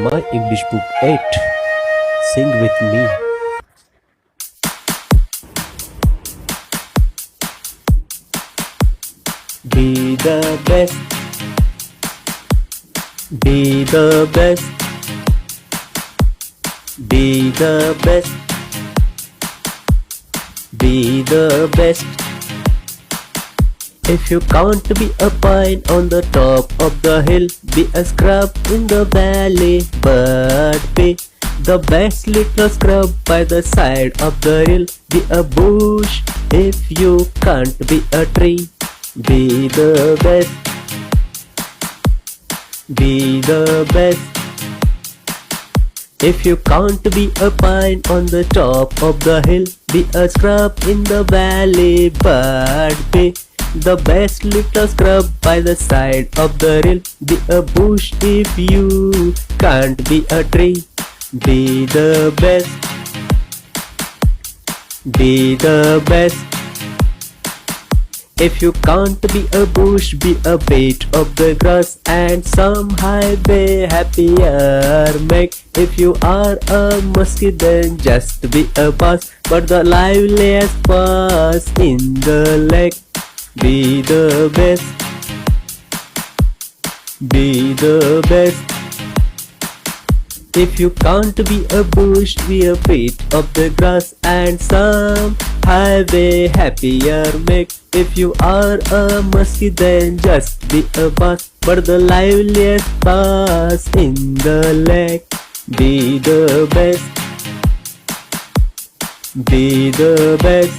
My English Book 8. Sing with me. Be the best. Be the best. Be the best. Be the best. If you can't be a pine on the top of the hill, be a scrub in the valley, but be the best little scrub by the side of the hill. Be a bush if you can't be a tree. Be the best. Be the best. If you can't be a pine on the top of the hill, be a scrub in the valley, but be the best little scrub by the side of the hill. Be a bush if you can't be a tree. Be the best. Be the best. If you can't be a bush, be a bit of the grass and some highway happier make. If you are a musky, then just be a bass, but the liveliest bass in the lake. Be the best. Be the best. If you can't be a bush, be a bit of the grass and some highway happier make. If you are a musky, then just be a bass, but the liveliest bass in the lake. Be the best. Be the best.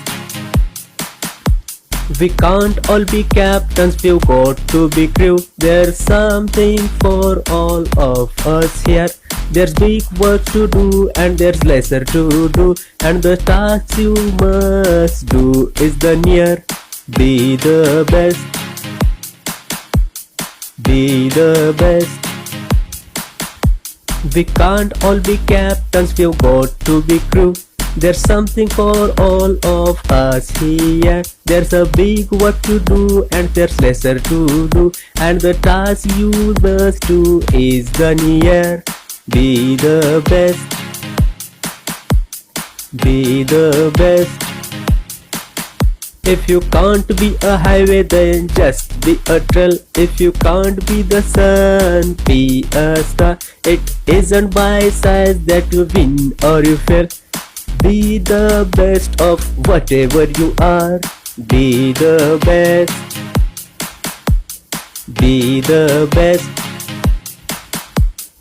We can't all be captains, we've got to be crew. There's something for all of us here. There's big work to do and there's lesser to do, and the task you must do is the near. Be the best. Be the best. We can't all be captains, we've got to be crew. There's something for all of us here. There's a big work to do and there's lesser to do, and the task you must do is the near. Be the best. Be the best. If you can't be a highway, then just be a trail. If you can't be the sun, be a star. It isn't by size that you win or you fail. Be the best of whatever you are. Be the best. Be the best.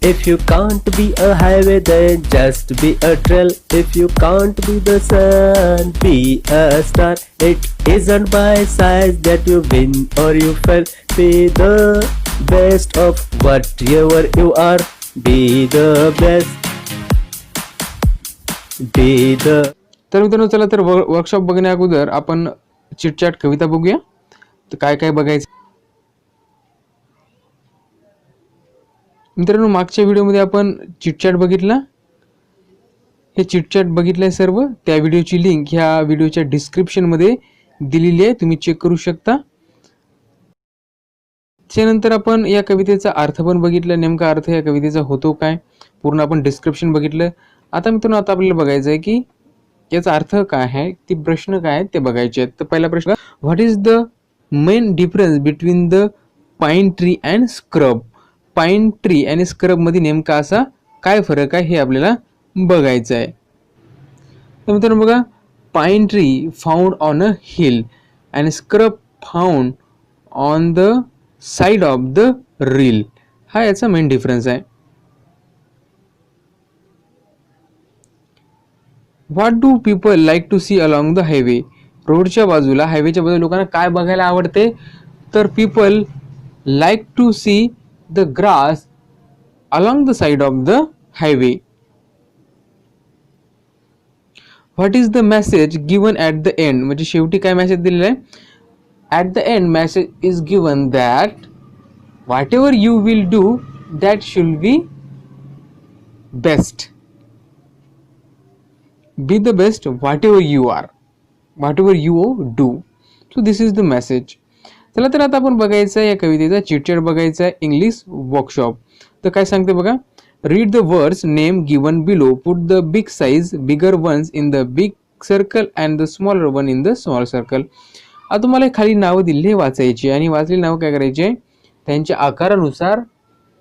If you can't be a highway, then just be a trail. If you can't be the sun, be a star. It isn't by size that you win or you fail. Be the best of whatever you are. Be the best. Be the. तर मित्रांनो, चला तर workshop बघण्या अगोदर आपण chitchat कविता बघूया. तर काय काय बघायचं मित्रांनो, मागच्या व्हिडिओमध्ये आपण चिटचॅट बघितला. हे चिटचॅट बघितलंय सर्व. त्या व्हिडिओची लिंक ह्या व्हिडिओच्या डिस्क्रिप्शनमध्ये दिलेली आहे, तुम्ही चेक करू शकता. त्यानंतर आपण या कवितेचा अर्थ पण बघितला, नेमका अर्थ या कवितेचा होतो काय, पूर्ण आपण डिस्क्रिप्शन बघितलं. आता मित्रांनो, आता आपल्याला बघायचं आहे की याचा अर्थ काय आहे, ती प्रश्न काय आहेत ते बघायचे आहेत. तर पहिला प्रश्न, what is the main difference between the pine tree and scrub. Pine tree आणि स्क्रब मध्ये नेमका असा काय फरक आहे हे आपल्याला बघायचं आहे. तर मित्रांनो बघा, pine tree found on a hill and scrub found on the side of the reel. हा याचा मेन डिफरन्स आहे. What do people like to see along the highway. रोडच्या बाजूला, हायवेच्या बाजूला लोकांना काय बघायला आवडते, तर people like to see the grass along the side of the highway. What is the message given at the end. म्हणजे शेवटी काय मेसेज दिलेला आहे, at the and message is given that what ever you will do that should be best. Be the best whatever you are, whatever you do. So this is the message. चला तर आता आपण बघायचं आहे या कवितेचा चिटचॅट बघायचा आहे इंग्लिश वर्कशॉप. तर काय सांगते बघा, Read the words name given below. Put the big size bigger ones in the big circle and the smaller one in the small circle. आता तुम्हाला खाली नावं दिली वाचायची आणि वाचलेली नावं काय करायचे, त्यांच्या आकारानुसार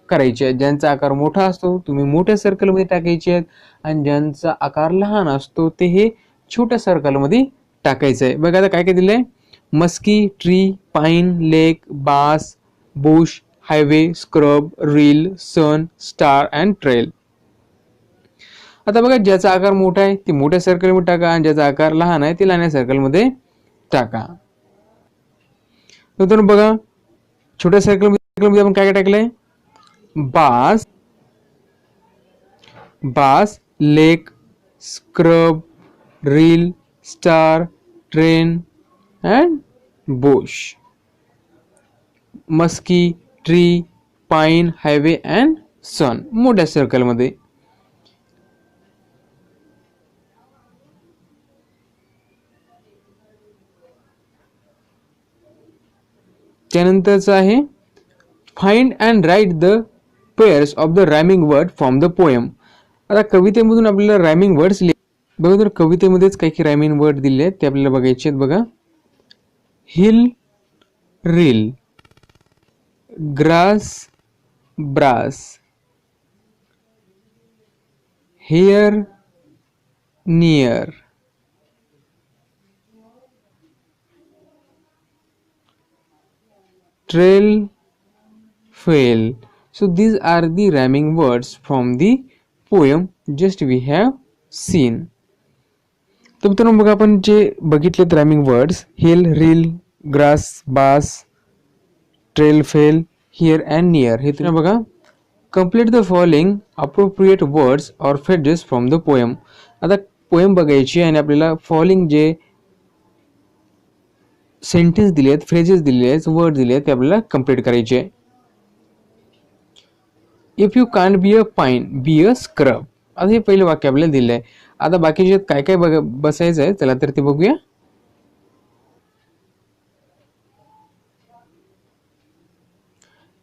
करायचे आहेत. ज्यांचा आकार मोठा असतो तुम्ही मोठ्या सर्कलमध्ये टाकायचे आहेत आणि ज्यांचा आकार लहान असतो ते हे छोट्या सर्कलमध्ये टाकायचं आहे. बघा आता काय काय दिलंय, musky, tree, pine, lake, bass, bush, highway, scrub, reel, sun, star and trail. आता बघा ज्याचा आकार मोठा आहे ते मोठ्या सर्कलमध्ये टाका आणि ज्याचा आकार लहान आहे ते लहान सर्कलमध्ये टाका. नंतर बघा छोट्या सर्कलमध्ये आपण काय काय टाकलंय, bass, bass, lake, scrub, reel, star, train and bush. Musky, tree, pine, highway and sun मोठ्या सर्कलमध्ये. त्यानंतरचं आहे find and write the pairs of the rhyming word from the poem. आता कवितेमधून आपल्याला रायमिंग वर्ड्स बघा, तर कवितेमध्येच काही काही रायमिंग वर्ड दिले आहेत ते आपल्याला बघायचे आहेत. बघा, hill, reel, grass, brass, here, near, trail, fail. So these are the rhyming words from the poem just we have seen. तर मित्रांनो बघा आपण जे बघितलेत rhyming words, hill, reel, grass, bass, trail, fail, here and near, हे तुम्ही बघा. Complete the following appropriate words or phrases from the poem. आता poem बघायची आणि आपल्याला फॉलोइंग जे सेंटेन्स दिले आहेत, फ्रेजेस दिले आहेत, वर्ड दिले आहेत ते आपल्याला कंप्लीट करायचे. If you can't be a pine be a scrub. आता हे पहिलं वाक्य आपल्याला दिलं आहे. आता बाकीचे काय काय बसायचं आहे त्याला तर ते बघूया.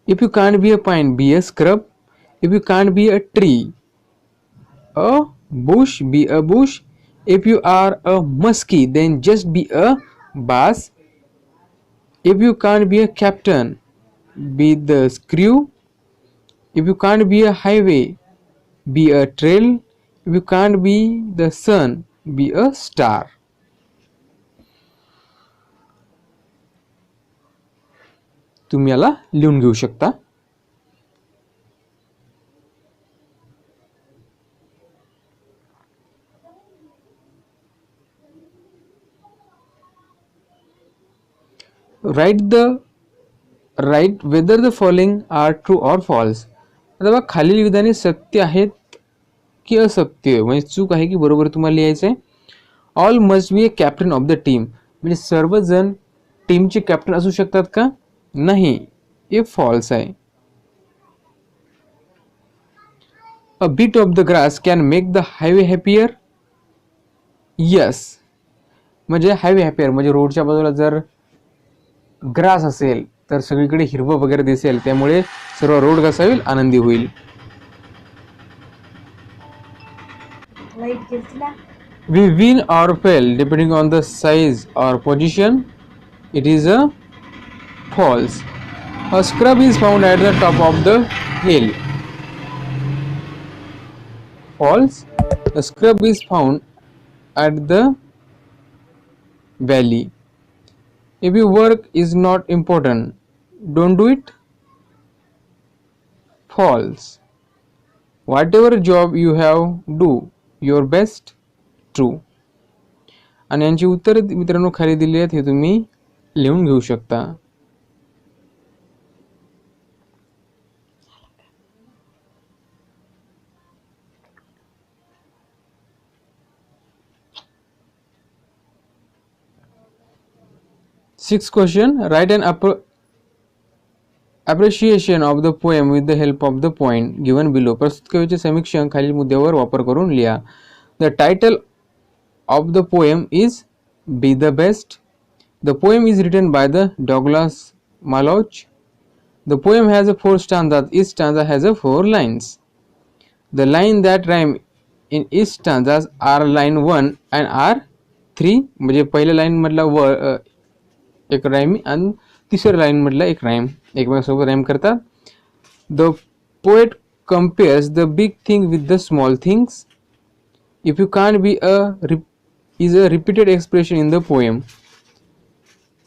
If you can't be a pine be a scrub. If you can't be a tree a bush be a bush. If you are a musky then just be a bass. If you can't be a captain, be the screw. If you can't be a highway, be a trail. If you can't be the sun, be a star. तुम्ही याला लिहून घेऊ शकता. Write whether the following are true or false. आता बघा खालील विधाने सत्य आहेत की असत्य, म्हणजे चूक आहे की बरोबर तुम्हाला लिहायचं आहे. All must be a captain of the team, म्हणजे सर्वजण टीमचे कॅप्टन असू शकतात का, नाही, हे फॉल्स आहे. A bit of the grass can make the highway happier. Yes, म्हणजे हायवे हॅपियर म्हणजे रोडच्या बाजूला जर ग्रास असेल तर सगळीकडे हिरवं वगैरे दिसेल, त्यामुळे सर्व रोड कसा होईल, आनंदी होईल. We win or fail depending on the size or position. It is a false. A scrub is found at the top of the hill. False. A scrub is found at the valley. If your work is not important, don't do it. False. Whatever job you have, do your best. True. आणि यांची उत्तर मित्रांनो खाली दिली आहेत, हे तुम्ही लिहून घेऊ शकता. Sixth question, write an appreciation of the poem with the help of the point given below. प्रस्तुत कवितेचे समीक्षण खालील मुद्द्यावर वापर करून लिहा. The title of the poem is Be the Best. The poem is written by the Douglas Malloch. The poem has 4 stanzas. Each stanza has 4 lines. The line that rhyme in each stanzas are line 1 and R3. म्हणजे पहिल्या line मधला एक rhyme आणि तिसऱ्या line मधला एक rhyme एकमेकांसोबत rhyme करतात. The poet compares the big thing with the small things. If you can't be is a repeated expression in the poem.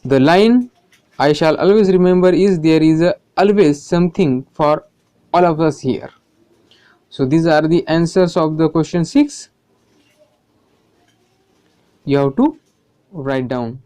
The line I shall always remember is there is always something for all of us here. So these are the answers of the question 6. You have to write down.